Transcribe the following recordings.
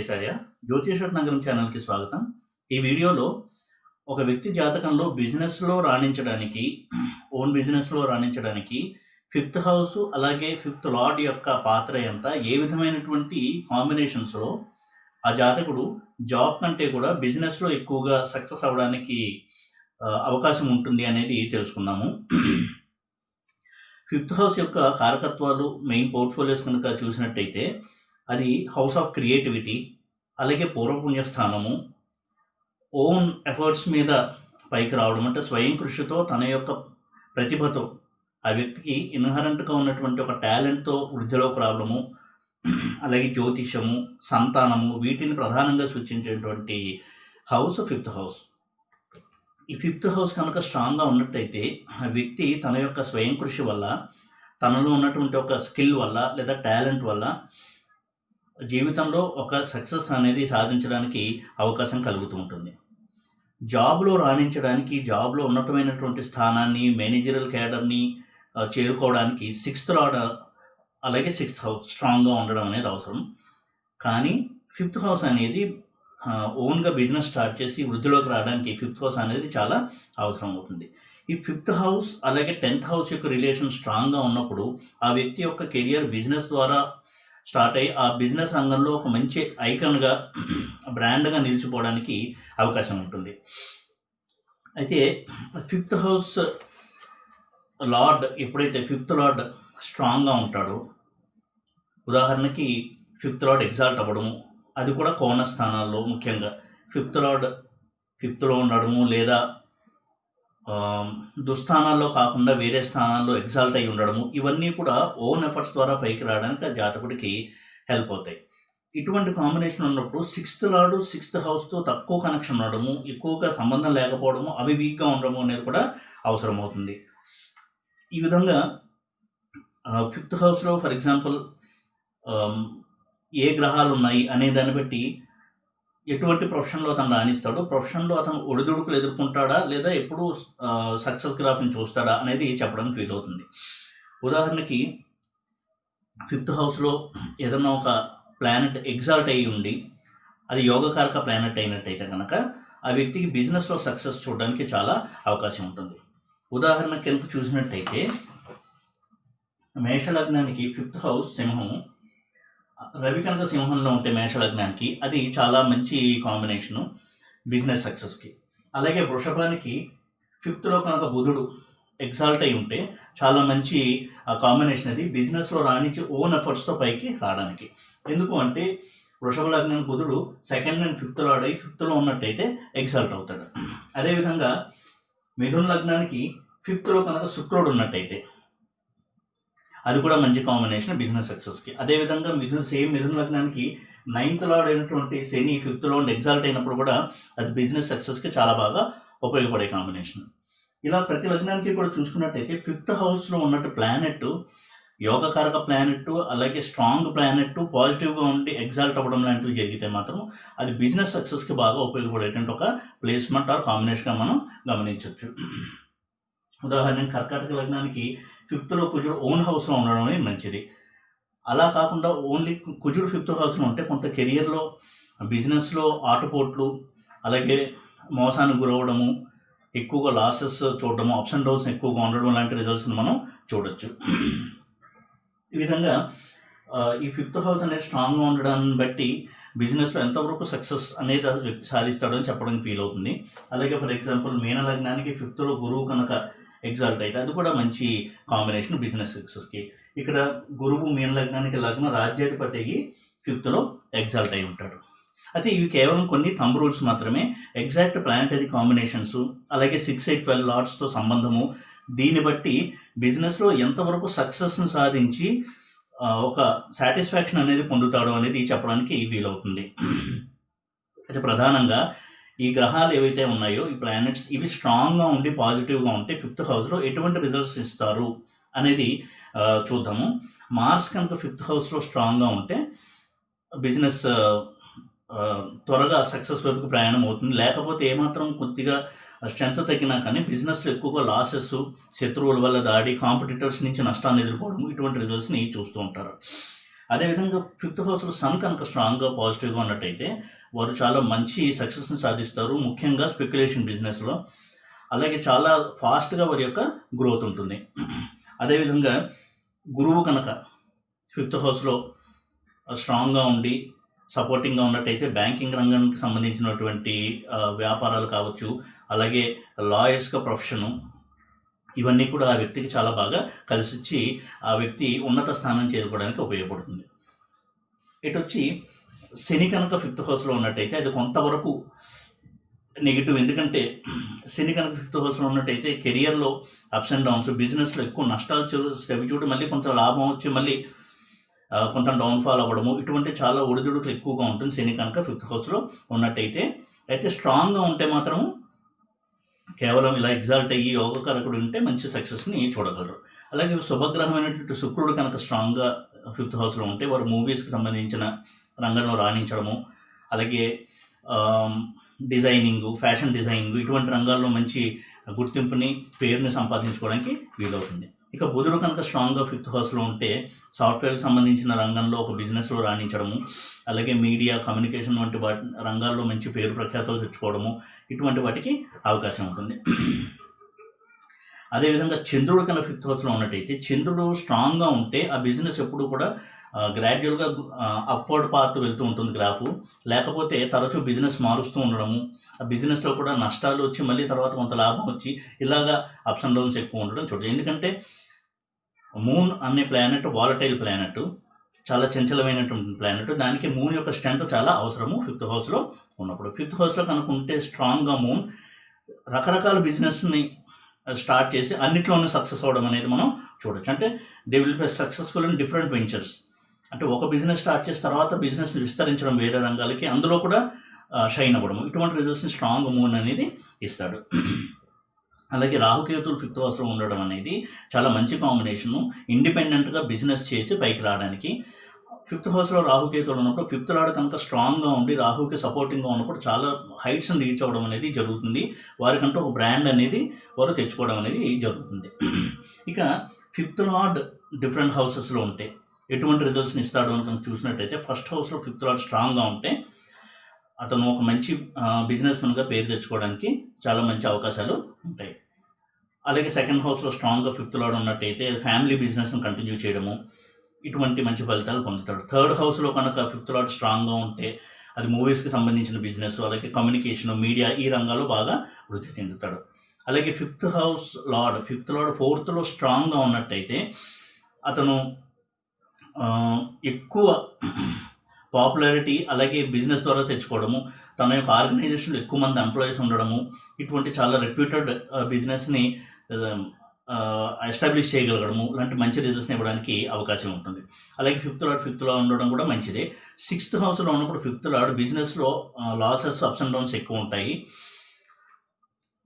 వెంకటేశాయ. జ్యోతిష నగరం ఛానల్కి స్వాగతం. ఈ వీడియోలో ఒక వ్యక్తి జాతకంలో ఓన్ బిజినెస్లో రాణించడానికి ఫిఫ్త్ హౌస్ అలాగే ఫిఫ్త్ లార్డ్ యొక్క పాత్ర ఎంత, ఏ విధమైనటువంటి కాంబినేషన్స్లో ఆ జాతకుడు జాబ్ కంటే కూడా బిజినెస్లో ఎక్కువగా సక్సెస్ అవ్వడానికి అవకాశం ఉంటుంది అనేది తెలుసుకుందాము. ఫిఫ్త్ హౌస్ యొక్క కారకత్వాలు, మెయిన్ పోర్ట్ఫోలియోస్ కనుక చూసినట్టయితే అది హౌస్ ఆఫ్ క్రియేటివిటీ, అలాగే పూర్వపుణ్యస్థానము, ఓన్ ఎఫర్ట్స్ మీద పైకి రావడం, అంటే స్వయం కృషితో తన యొక్క ప్రతిభతో ఆ వ్యక్తికి ఇన్హరెంట్గా ఉన్నటువంటి ఒక టాలెంట్తో వృద్ధిలోకి రావడము, అలాగే జ్యోతిషము, సంతానము, వీటిని ప్రధానంగా సూచించేటువంటి హౌస్ ఫిఫ్త్ హౌస్. ఈ ఫిఫ్త్ హౌస్ కనుక స్ట్రాంగ్గా ఉన్నట్టయితే ఆ వ్యక్తి తన యొక్క స్వయం కృషి వల్ల, తనలో ఉన్నటువంటి ఒక స్కిల్ వల్ల లేదా టాలెంట్ వల్ల జీవితంలో ఒక సక్సెస్ అనేది సాధించడానికి అవకాశం కలుగుతూ ఉంటుంది. జాబ్లో రాణించడానికి, జాబ్లో ఉన్నతమైనటువంటి స్థానాన్ని, మేనేజరల్ క్యాడర్ని చేరుకోవడానికి సిక్స్త్ లార్డ్ అలాగే సిక్స్త్ హౌస్ స్ట్రాంగ్గా ఉండడం అనేది అవసరం. కానీ ఫిఫ్త్ హౌస్ అనేది ఓన్గా బిజినెస్ స్టార్ట్ చేసి వృద్ధిలోకి రావడానికి ఫిఫ్త్ హౌస్ అనేది చాలా అవసరం అవుతుంది. ఈ ఫిఫ్త్ హౌస్ అలాగే 10th హౌస్ యొక్క రిలేషన్ స్ట్రాంగ్గా ఉన్నప్పుడు ఆ వ్యక్తి యొక్క కెరియర్ బిజినెస్ ద్వారా స్టార్ట్ అయ్యి ఆ బిజినెస్ రంగంలో ఒక మంచి ఐకాన్గా, బ్రాండ్గా నిలిచిపోవడానికి అవకాశం ఉంటుంది. అయితే ఫిఫ్త్ హౌస్ లార్డ్ ఎప్పుడైతే ఫిఫ్త్ లార్డ్ స్ట్రాంగ్గా ఉంటాడో, ఉదాహరణకి ఫిఫ్త్ లార్డ్ ఎగ్జాల్ట్ అవ్వడము, అది కూడా కోణ స్థానాల్లో, ముఖ్యంగా ఫిఫ్త్ లార్డ్ ఫిఫ్త్లో ఉండడము లేదా దుస్థానాల్లో కాకుండా వేరే స్థానాల్లో ఎగ్జాల్ట్ అయి ఉండడము, ఇవన్నీ కూడా ఓన్ ఎఫర్ట్స్ ద్వారా పైకి రావడానికి ఆ జాతకుడికి హెల్ప్ అవుతాయి. ఇటువంటి కాంబినేషన్ ఉన్నప్పుడు సిక్స్త్ లార్డు సిక్స్త్ హౌస్తో తక్కువ కనెక్షన్ ఉండడము, ఎక్కువగా సంబంధం లేకపోవడము, అవి వీక్గా ఉండడము అనేది కూడా అవసరం అవుతుంది. ఈ విధంగా ఫిఫ్త్ హౌస్లో ఫర్ ఎగ్జాంపుల్ ఏ గ్రహాలు ఉన్నాయి అనే దాన్ని బట్టి ఎటువంటి ప్రొఫెషన్లో అతను రాణిస్తాడో, ప్రొఫెషన్లో అతను ఒడిదుడుకులు ఎదుర్కొంటాడా లేదా ఎప్పుడు సక్సెస్ గ్రాఫ్ని చూస్తాడా అనేది చెప్పడానికి వీలవుతుంది. ఉదాహరణకి ఫిఫ్త్ హౌస్లో ఏదైనా ఒక ప్లానెట్ ఎగ్జాల్ట్ అయ్యి ఉండి అది యోగకారక ప్లానెట్ అయినట్టయితే కనుక ఆ వ్యక్తికి బిజినెస్లో సక్సెస్ చూడడానికి చాలా అవకాశం ఉంటుంది. ఉదాహరణ కనుక చూసినట్టయితే మేషలగ్నానికి ఫిఫ్త్ హౌస్ సింహము, రవి కనుక సింహంలో ఉంటే మేషలగ్నానికి అది చాలా మంచి కాంబినేషను బిజినెస్ సక్సెస్కి. అలాగే వృషభానికి ఫిఫ్త్లో కనుక బుధుడు ఎగ్జాల్ట్ అయి ఉంటే చాలా మంచి కాంబినేషన్ అది బిజినెస్లో రాణించి ఓన్ ఎఫర్ట్స్తో పైకి రావడానికి. ఎందుకు అంటే వృషభ లగ్నానికి బుధుడు సెకండ్ అండ్ ఫిఫ్త్ లార్డ్ అయ్యి ఫిఫ్త్లో ఉన్నట్టయితే ఎగ్జాల్ట్ అవుతాడు. అదేవిధంగా మిథున లగ్నానికి ఫిఫ్త్లో కనుక శుక్రుడు ఉన్నట్టయితే అది కూడా మంచి కాంబినేషన్ బిజినెస్ సక్సెస్కి. అదేవిధంగా మిథున లగ్నానికి 9th లార్డ్ అయినటువంటి శని ఫిఫ్త్లో ఎగ్జాల్ట్ అయినప్పుడు కూడా అది బిజినెస్ సక్సెస్కి చాలా బాగా ఉపయోగపడే కాంబినేషన్. ఇలా ప్రతి లగ్నానికి కూడా చూసుకున్నట్టయితే ఫిఫ్త్ హౌస్లో ఉన్నట్టు ప్లానెట్, యోగకారక ప్లానెట్, అలాగే స్ట్రాంగ్ ప్లానెట్ పాజిటివ్గా ఉండి ఎగ్జాల్ట్ అవ్వడం లాంటివి జరిగితే మాత్రం అది బిజినెస్ సక్సెస్కి బాగా ఉపయోగపడేటువంటి ఒక ప్లేస్మెంట్ ఆర్ కాంబినేషన్గా మనం గమనించవచ్చు. ఉదాహరణకి కర్కాటక లగ్నానికి ఫిఫ్త్లో కుజుడు ఓన్ హౌస్లో ఉండడం అనేది మంచిది. అలా కాకుండా ఓన్లీ కుజుడు ఫిఫ్త్ హౌస్లో ఉంటే కొంత కెరియర్లో, బిజినెస్లో ఆటుపోట్లు, అలాగే మోసానికి గురవడము, ఎక్కువగా లాసెస్ చూడడము, అప్స్ అండ్ డౌన్స్ ఎక్కువగా ఉండడం లాంటి రిజల్ట్స్ని మనం చూడొచ్చు. ఈ విధంగా ఈ ఫిఫ్త్ హౌస్ అనేది స్ట్రాంగ్గా ఉండడాన్ని బట్టి బిజినెస్లో ఎంతవరకు సక్సెస్ అనేది వ్యక్తి సాధిస్తాడో అని చెప్పడానికి ఫీల్ అవుతుంది. అలాగే ఫర్ ఎగ్జాంపుల్ మీన లగ్నానికి ఫిఫ్త్లో గురువు కనుక ఎగ్జాల్ట్ అయితే అది కూడా మంచి కాంబినేషన్ బిజినెస్ సక్సెస్కి. ఇక్కడ గురువు మీన లగ్నానికి లగ్న రాజ్యాధిపతి అయ్యి ఫిఫ్త్లో ఎగ్జాల్ట్ అయి ఉంటాడు. అయితే ఇవి కేవలం కొన్ని థంబ్ రూల్స్ మాత్రమే. ఎగ్జాక్ట్ ప్లానటరీ కాంబినేషన్స్, అలాగే 6, 8, 12 లార్డ్స్తో సంబంధము, దీన్ని బట్టి బిజినెస్లో ఎంతవరకు సక్సెస్ని సాధించి ఒక సాటిస్ఫాక్షన్ అనేది పొందుతాడో అనేది చెప్పడానికి వీలవుతుంది. అయితే ప్రధానంగా ఈ గ్రహాలు ఏవైతే ఉన్నాయో, ఈ ప్లానెట్స్, ఇవి స్ట్రాంగ్గా ఉండి పాజిటివ్గా ఉంటే ఫిఫ్త్ హౌస్లో ఎటువంటి రిజల్ట్స్ ఇస్తారు అనేది చూద్దాము. మార్స్ కనుక ఫిఫ్త్ హౌస్లో స్ట్రాంగ్గా ఉంటే బిజినెస్ త్వరగా సక్సెస్ వైపుకి ప్రయాణం అవుతుంది. లేకపోతే ఏమాత్రం కొద్దిగా స్ట్రెంత్ తగ్గినా కానీ బిజినెస్లో ఎక్కువగా లాసెస్, శత్రువుల వల్ల దాడి, కాంపిటీటర్స్ నుంచి నష్టాన్ని ఎదుర్కోవడం, ఇటువంటి రిజల్ట్స్ని చూస్తూ ఉంటారు. అదేవిధంగా ఫిఫ్త్ హౌస్లో సన్ కనుక స్ట్రాంగ్గా పాజిటివ్గా ఉన్నట్టయితే వారు చాలా మంచి సక్సెస్ని సాధిస్తారు, ముఖ్యంగా స్పెక్యులేషన్ బిజినెస్లో. అలాగే చాలా ఫాస్ట్గా వారి యొక్క గ్రోత్ ఉంటుంది. అదేవిధంగా గురువు కనుక ఫిఫ్త్ హౌస్లో స్ట్రాంగ్గా ఉండి సపోర్టింగ్గా ఉన్నట్టయితే బ్యాంకింగ్ రంగానికి సంబంధించినటువంటి వ్యాపారాలు కావచ్చు, అలాగే లాయర్స్గా ప్రొఫెషను, ఇవన్నీ కూడా ఆ వ్యక్తికి చాలా బాగా కలిసిచ్చి ఆ వ్యక్తి ఉన్నత స్థానం చేరుకోవడానికి ఉపయోగపడుతుంది. ఇటు వచ్చి శని కనుక ఫిఫ్త్ హౌస్లో ఉన్నట్టయితే అది కొంతవరకు నెగిటివ్. ఎందుకంటే శని కనుక ఫిఫ్త్ హౌస్లో ఉన్నట్టయితే కెరియర్లో అప్స్ అండ్ డౌన్స్, బిజినెస్లో ఎక్కువ నష్టాలు చవి మళ్ళీ కొంత లాభం వచ్చి మళ్ళీ కొంత డౌన్ఫాల్ అవ్వడము, ఇటువంటి చాలా ఒడిదుడుకులు ఎక్కువగా ఉంటుంది శని కనుక ఫిఫ్త్ హౌస్లో ఉన్నట్టయితే. అయితే స్ట్రాంగ్గా ఉంటే మాత్రము కేవలం ఇలా ఎగ్జాల్ట్ అయ్యి యోగకారకుడు ఉంటే మంచి సక్సెస్ని చూడగలరు. అలాగే శుభగ్రహమైనటువంటి శుక్రుడు కనుక స్ట్రాంగ్గా ఫిఫ్త్ హౌస్లో ఉంటే వారు మూవీస్కి సంబంధించిన రంగంలో రాణించడము, అలాగే డిజైనింగ్, ఫ్యాషన్ డిజైనింగ్, ఇటువంటి రంగాల్లో మంచి గుర్తింపుని, పేరుని సంపాదించుకోవడానికి వీలవుతుంది. ఇక బుధుడు కనుక స్ట్రాంగ్గా ఫిఫ్త్ హౌస్లో ఉంటే సాఫ్ట్వేర్కి సంబంధించిన రంగంలో ఒక బిజినెస్లో రాణించడము, అలాగే మీడియా, కమ్యూనికేషన్ వంటి వాటి రంగాల్లో మంచి పేరు ప్రఖ్యాతలు తెచ్చుకోవడము, ఇటువంటి వాటికి అవకాశం ఉంటుంది. అదేవిధంగా చంద్రుడు కనుక ఫిఫ్త్ హౌస్లో ఉన్నట్టయితే చంద్రుడు స్ట్రాంగ్గా ఉంటే ఆ బిజినెస్ ఎప్పుడు కూడా గ్రాడ్యువల్గా అప్వర్డ్ పాత్ వెళ్తూ ఉంటుంది గ్రాఫ్. లేకపోతే తరచూ బిజినెస్ మారుస్తూ ఉండడము, ఆ బిజినెస్లో కూడా నష్టాలు వచ్చి మళ్ళీ తర్వాత కొంత లాభం వచ్చి ఇలాగా అప్స్ అండ్ డౌన్స్ ఎక్కువ ఉండడం చూడండి. ఎందుకంటే మూన్ అనే ప్లానెట్ వాలటైల్ ప్లానెట్, చాలా చంచలమైనటువంటి ప్లానెట్. దానికి మూన్ యొక్క స్ట్రెంత్ చాలా అవసరము ఫిఫ్త్ హౌస్లో ఉన్నప్పుడు. ఫిఫ్త్ హౌస్లో కనుక ఉంటే స్ట్రాంగ్గా మూన్ రకరకాల బిజినెస్ని స్టార్ట్ చేసి అన్నిట్లోనూ సక్సెస్ అవ్వడం అనేది మనం చూడొచ్చు. అంటే they will be successful in different ventures. అంటే ఒక బిజినెస్ స్టార్ట్ చేసిన తర్వాత బిజినెస్ని విస్తరించడం వేరే రంగాలకి, అందులో కూడా షైన్ అవ్వడము, ఇటువంటి రిజల్ట్స్ని స్ట్రాంగ్ మూన్ అనేది ఇస్తాడు. అలాగే రాహుకేతులు ఫిఫ్త్ హౌస్లో ఉండడం అనేది చాలా మంచి కాంబినేషను, ఇండిపెండెంట్గా బిజినెస్ చేసి పైకి రావడానికి. ఫిఫ్త్ హౌస్లో రాహుకేతులు ఉన్నప్పుడు ఫిఫ్త్ లార్డ్ కనుక స్ట్రాంగ్గా ఉండి రాహుకి సపోర్టింగ్గా ఉన్నప్పుడు చాలా హైట్స్ని రీచ్ అవ్వడం అనేది జరుగుతుంది. వారికంటూ ఒక బ్రాండ్ అనేది వారు తెచ్చుకోవడం అనేది జరుగుతుంది. ఇక ఫిఫ్త్ లార్డ్ డిఫరెంట్ హౌసెస్లో ఉంటే ఎటువంటి రిజల్ట్స్ని ఇస్తాడు అని కనుక చూసినట్టయితే ఫస్ట్ హౌస్లో ఫిఫ్త్ లార్డ్ స్ట్రాంగ్గా ఉంటే అతను ఒక మంచి బిజినెస్ మెన్గా పేరు తెచ్చుకోవడానికి చాలా మంచి అవకాశాలు ఉంటాయి. అలాగే సెకండ్ హౌస్లో స్ట్రాంగ్గా ఫిఫ్త్ లార్డ్ ఉన్నట్టయితే ఫ్యామిలీ బిజినెస్ను కంటిన్యూ చేయడము, ఇటువంటి మంచి ఫలితాలు పొందుతాడు. థర్డ్ హౌస్లో కనుక ఫిఫ్త్ లార్డ్ స్ట్రాంగ్గా ఉంటే అది మూవీస్కి సంబంధించిన బిజినెస్, అలాగే కమ్యూనికేషన్, మీడియా, ఈ రంగాల్లో బాగా వృద్ధి చెందుతాడు. అలాగే ఫిఫ్త్ లార్డ్ ఫోర్త్లో స్ట్రాంగ్గా ఉన్నట్టయితే అతను ఎక్కువ పాపులారిటీ, అలాగే బిజినెస్ ద్వారా తెచ్చుకోవడము, తన యొక్క ఆర్గనైజేషన్లో ఎక్కువ మంది ఎంప్లాయీస్ ఉండడము, ఇటువంటి చాలా రెప్యూటెడ్ బిజినెస్ని ఎస్టాబ్లిష్ చేయగలగడము, ఇలాంటి మంచి రిజల్ట్స్ని ఇవ్వడానికి అవకాశం ఉంటుంది. అలాగే ఫిఫ్త్లో ఉండడం కూడా మంచిదే. సిక్స్త్ హౌస్లో ఉన్నప్పుడు ఫిఫ్త్ లార్డ్ బిజినెస్లో లాసెస్, అప్స్ అండ్ డౌన్స్ ఎక్కువ ఉంటాయి.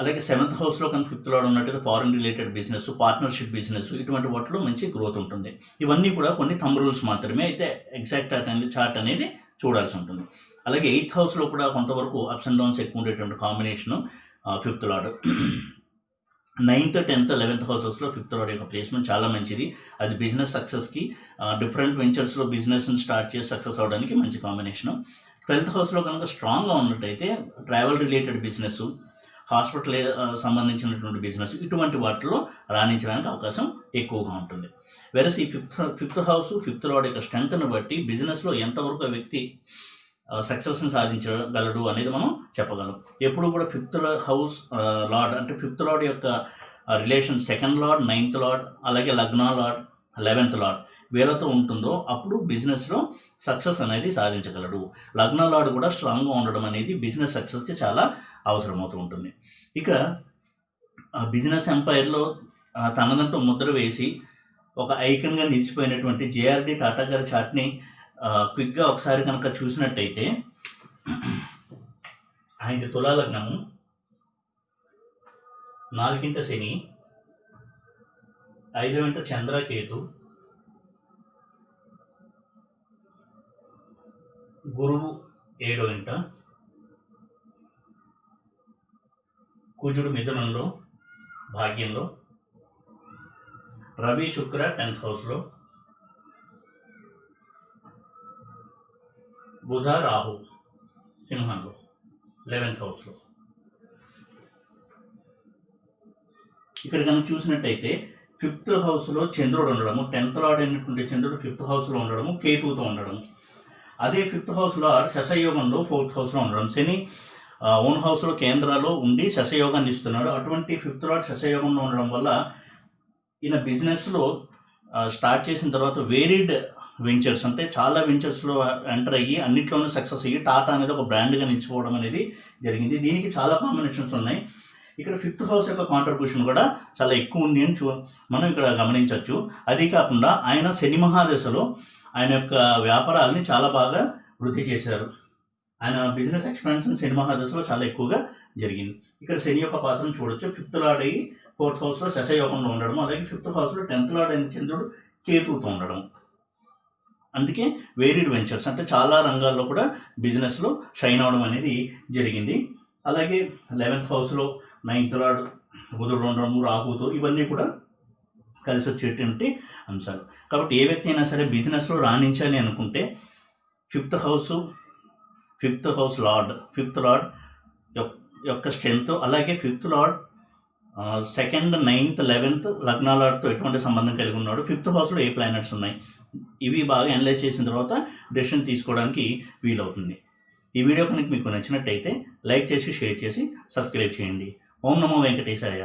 అలాగే సెవెంత్ హౌస్లో కానీ ఫిఫ్త్ లార్డ్ ఉన్నట్టయితే foreign related business, partnership business, ఇటువంటి వాటిలో మంచి గ్రోత్ ఉంటుంది. ఇవన్నీ కూడా కొన్ని థంబ్ రూల్స్ మాత్రమే, అయితే ఎగ్జాక్ట్ చార్ట్ అనేది చూడాల్సి ఉంటుంది. అలాగే ఎయిత్ హౌస్లో కూడా కొంతవరకు అప్స్ అండ్ డౌన్స్ ఎక్కువ ఉండేటువంటి combination fifth lord. 9th, 10th, 11th హౌసెస్లో ఫిఫ్త్ లార్డ్ యొక్క ప్లేస్మెంట్ చాలా మంచిది. అది బిజినెస్ సక్సెస్కి, డిఫరెంట్ వెంచర్స్లో బిజినెస్ని స్టార్ట్ చేసి సక్సెస్ అవ్వడానికి మంచి కాంబినేషను. 12th హౌస్లో కనుక స్ట్రాంగ్గా ఉన్నట్టయితే ట్రావెల్ రిలేటెడ్ బిజినెస్, హాస్పిటల్ సంబంధించినటువంటి బిజినెస్, ఇటువంటి వాటిలో రాణించడానికి అవకాశం ఎక్కువగా ఉంటుంది. వేరే ఈ ఫిఫ్త్ హౌస్, ఫిఫ్త్ లార్డ్ యొక్క స్ట్రెంత్ని బట్టి బిజినెస్లో ఎంతవరకు ఆ వ్యక్తి సక్సెస్ని సాధించగలడు అనేది మనం చెప్పగలం. ఎప్పుడు కూడా ఫిఫ్త్ హౌస్ లార్డ్ అంటే ఫిఫ్త్ లార్డ్ యొక్క relation second lord, 9th lord, అలాగే లగ్న లార్డ్, 11th లార్డ్ వీళ్ళతో ఉంటుందో అప్పుడు బిజినెస్లో సక్సెస్ అనేది సాధించగలడు. లగ్న లార్డ్ కూడా స్ట్రాంగ్గా ఉండడం అనేది బిజినెస్ సక్సెస్కి చాలా అవసరమవుతూ ఉంటుంది. ఇక బిజినెస్ ఎంపైర్లో తనదంటూ ముద్ర వేసి ఒక ఐకన్గా నిలిచిపోయినటువంటి జేఆర్డి టాటా గారి చార్ట్ని క్విక్గా ఒకసారి కనుక చూసినట్టయితే ఆయనది తులా లగ్నము, 4వ శని, 5వ చంద్రకేతు, గురువు 7వ, కుజుడు మిథునంలో భాగ్యంలో, రవి శుక్ర 10th హౌస్లో, బుధ రాహు సింహంలో 11th హౌస్లో. ఇక్కడ కనుక చూసినట్టయితే 5th హౌస్లో చంద్రుడు ఉండడము, 10th లార్డ్ అయినటువంటి చంద్రుడు 5th హౌస్లో ఉండడము, కేతువుతో ఉండడము. అదే 5th హౌస్ లార్డ్ శశయోగంలో 4th హౌస్లో ఉండడం. శని ఓన్ హౌస్లో కేంద్రాల్లో ఉండి శశయోగాన్ని ఇస్తున్నాడు. అటువంటి 5th లార్డ్ శశయోగంలో ఉండడం వల్ల ఈయన బిజినెస్లో స్టార్ట్ చేసిన తర్వాత వేరీడ్ వెంచర్స్, అంటే చాలా వెంచర్స్లో ఎంటర్ అయ్యి అన్నిట్లోనూ సక్సెస్ అయ్యి టాటా అనేది ఒక బ్రాండ్గా నిలిచిపోవడం అనేది జరిగింది. దీనికి చాలా కాంబినేషన్స్ ఉన్నాయి. ఇక్కడ 5th హౌస్ యొక్క కాంట్రిబ్యూషన్ కూడా చాలా ఎక్కువ ఉంది అని మనం ఇక్కడ గమనించవచ్చు. అది కాకుండా ఆయన శని మహాదశలో ఆయన యొక్క వ్యాపారాలని చాలా బాగా వృద్ధి చేశారు. ఆయన బిజినెస్ ఎక్స్పాన్షన్ శని మహాదశలో చాలా ఎక్కువగా జరిగింది. ఇక్కడ శని యొక్క పాత్రను చూడొచ్చు. 5th లార్డ్ అయ్యి 4th హౌస్లో శశయోగంలో ఉండడం, అలాగే 5th హౌస్లో 10th లార్డ్ అయిన చంద్రుడు కేతువుతో ఉండడం. అందుకే వేరీడ్ వెంచర్స్, అంటే చాలా రంగాల్లో కూడా బిజినెస్లో షైన్ అవడం అనేది జరిగింది. అలాగే 11th హౌస్లో 9th లార్డ్ బుధుడు ఉండడము రాహుతో, ఇవన్నీ కూడా కలిసి వచ్చేటువంటి అంశాలు. కాబట్టి ఏ వ్యక్తి అయినా సరే బిజినెస్లో రాణించాలి అనుకుంటే 5th house lord 5th lord యొక్క స్ట్రెంత్, అలాగే 5th lord 2nd, 9th, 11th లగ్నాలతో ఎటువంటి సంబంధం కలిగి ఉన్నాడు, 5th హౌస్లో ఏ ప్లానెట్స్ ఉన్నాయి, ఇవి బాగా అనలైజ్ చేసిన తర్వాత డెసిషన్ తీసుకోవడానికి వీలవుతుంది. ఈ వీడియో కనుక మీకు నచ్చినట్టయితే లైక్ చేసి, షేర్ చేసి, సబ్స్క్రైబ్ చేయండి. ఓం నమో వెంకటేశాయ.